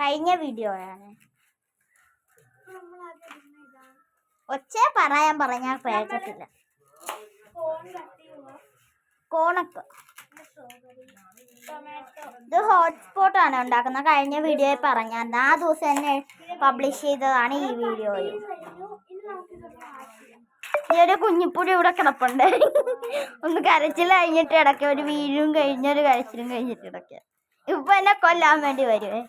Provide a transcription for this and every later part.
കഴിഞ്ഞ വീഡിയോയാണ്. ഒച്ച പറയാൻ പറഞ്ഞാൽ കേൾക്കത്തില്ല. കോണൊക്കെ ഇത് ഹോട്ട്സ്പോട്ടാണ് ഉണ്ടാക്കുന്നത്. കഴിഞ്ഞ വീഡിയോയിൽ പറഞ്ഞാൽ ആ ദിവസം തന്നെ പബ്ലിഷ് ചെയ്തതാണ് ഈ വീഡിയോയിൽ. ഈ ഒരു കുഞ്ഞിപ്പുഴി ഇവിടെ കിടപ്പുണ്ട്. ഒന്ന് കരച്ചിൽ കഴിഞ്ഞിട്ട് ഇടയ്ക്ക് ഒരു വീഴും കഴിഞ്ഞൊരു കരച്ചിലും കഴിഞ്ഞിട്ട് ഇടയ്ക്ക് ഇപ്പൊ എന്നെ കൊല്ലാൻ വേണ്ടി വരുവേ.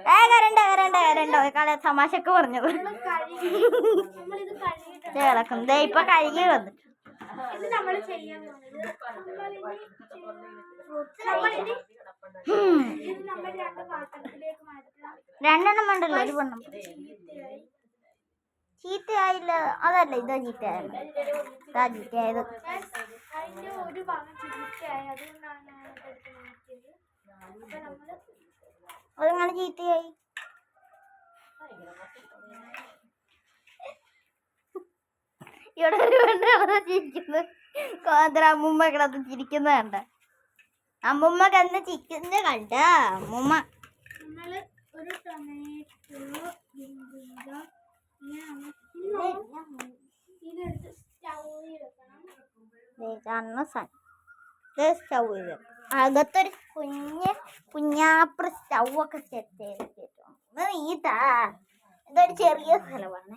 കരണ്ടോ കള തമാശക്ക് പറഞ്ഞത് കിടക്കും. ഇപ്പൊ കഴുകി വന്നിട്ട് രണ്ടെണ്ണം വേണ്ടല്ലോ, ഒരു പെണ്ണം. ചീത്തയായില്ല, അതല്ല ഇതാ ചീത്തയായത്. അതെങ്ങനെ ചീത്തയായി? ഇവിടെ ഒരു പെണ്ണ് ചിരിക്കുന്നത് അമ്മൂമ്മ കിടന്ന് ചിരിക്കുന്ന കണ്ട. അമ്മൂമ്മ കിടന്ന് ചിരിക്കുന്ന കണ്ട അമ്മൂമ്മ. അകത്തൊരു കുഞ്ഞാപ്പ് സ്റ്റൗവൊക്കെ സെറ്റ് ചെയ്തിട്ടുണ്ട്. ഇതൊരു ചെറിയ സ്ഥലമാണ്.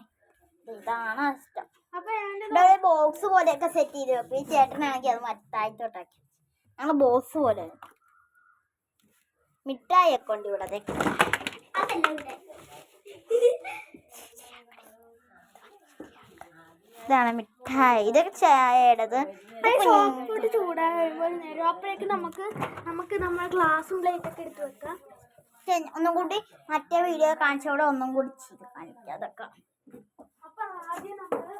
ഇതാണ് ഇഷ്ടം. ഇവിടെ ഒരു ബോക്സ് പോലെയൊക്കെ സെറ്റ് ചെയ്ത് വെക്കും. ഈ ചേട്ടനാണെങ്കിൽ അത് മറ്റായിട്ടോട്ടാക്കി ഞങ്ങൾ ബോക്സ് പോലെ മിഠായി ഒക്കെ ഉണ്ട് ഇവിടെ. ഇതാണ് മിഠായി. ഇതൊക്കെ ചായയുടേത്. ചൂടാകുമ്പോൾ നേരം അപ്പോഴേക്കും നമുക്ക് നമ്മുടെ ഗ്ലാസും പ്ലേറ്റൊക്കെ എടുത്ത് വെക്കാം. ഒന്നും കൂടി മറ്റേ വീഡിയോ കാണിച്ചോടെ ഒന്നും കൂടി ചെയ്ത് കാണിക്കാം അതൊക്കെ. അപ്പൊ ആദ്യം നമ്മള്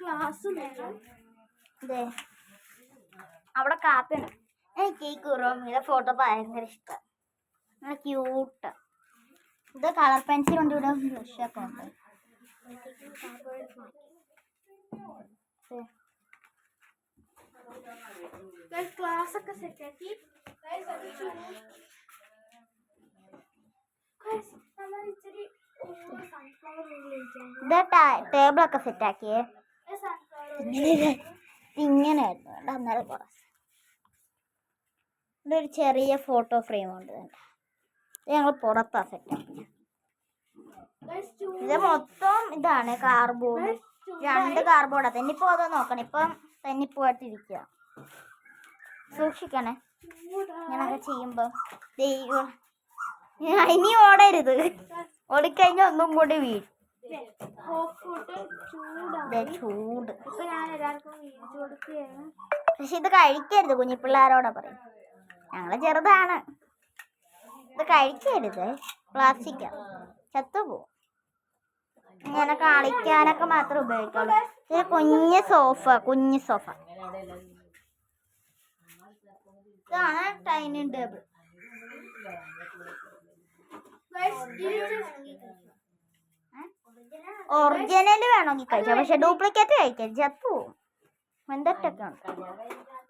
ഗ്ലാസ് വേണം. അതെ, അവിടെ കാപ്പിയാണ്. എനിക്ക് ഈ കുറോമിയുടെ ഫോട്ടോ ഭയങ്കര ഇഷ്ടമാണ്. നല്ല ക്യൂട്ട്. ഇത് കളർ പെൻസിൽ കൊണ്ട് ഇവിടെ ബ്രഷൊക്കെ ഉണ്ട്. ക്ലാസ് ഒക്കെ സെറ്റാക്കി ടേബിളൊക്കെ സെറ്റാക്കിയേ. ഇങ്ങനെയായിരുന്നു അന്നേരം കുറച്ച്. ഇവിടെ ഒരു ചെറിയ ഫോട്ടോ ഫ്രെയിം ഉണ്ട്. ഞങ്ങൾ പുറത്താ സെറ്റാക്കി. ഇത് മൊത്തം ഇതാണ് കാർഡ്ബോർഡ്. 2 കാർഡ്ബോർഡാ. തെന്നിപ്പോ അതോ നോക്കണം. ഇപ്പം തെന്നിപ്പോയിട്ടിരിക്കുക. സൂക്ഷിക്കണേ ഇങ്ങനൊക്കെ ചെയ്യുമ്പോ. ഇനി ഓടരുത്. ഓടിക്കഴിഞ്ഞാൽ ഒന്നും കൂടി വീഴും. ചൂട്. പക്ഷെ ഇത് കഴിക്കരുത്. കുഞ്ഞിപ്പിള്ളേരോടെ പറയും. ഞങ്ങള് ചെറുതാണ്. ഇത് കഴിക്കരുത്. പ്ലാസ്റ്റിക്കാ, ചത്തുപോകും. ഇങ്ങനെ കളിക്കാനൊക്കെ മാത്രം ഉപയോഗിക്കുള്ളൂ. ഇത് കുഞ്ഞ് സോഫ. ഇതാണ് ഡൈനിങ് ടേബിൾ. ഒറിജിനൽ വേണമെങ്കിൽ കഴിക്കാം. പക്ഷെ ഡ്യൂപ്ലിക്കേറ്റ് കഴിക്കരുത്, ചത്തുപോകും. എന്തൊക്കെ ഉണ്ട്.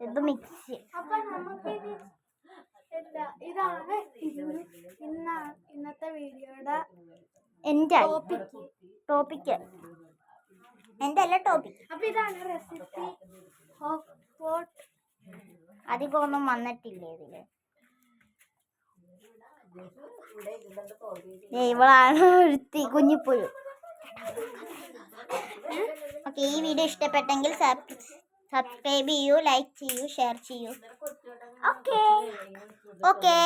ഇത് മിക്സി. ഇതാണ് ഇന്നത്തെ വീഡിയോയുടെ എൻ്റെ ടോപ്പിക്ക്. എൻ്റെ അല്ല ടോപ്പിക്. അപ്പൊ ഇതാണ് റെസിപ്പി ഓഫ് പോട്ട്. അധികം ഒന്നും വന്നിട്ടില്ലേ ഇതില്. ഇവളാണ് ഒരുത്തി കുഞ്ഞിപ്പുഴു. ഓക്കെ, ഈ വീഡിയോ ഇഷ്ടപ്പെട്ടെങ്കിൽ സബ്സ്ക്രൈബ് ചെയ്യൂ, ലൈക്ക് ചെയ്യൂ, ഷെയർ ചെയ്യൂ. ഓക്കെ.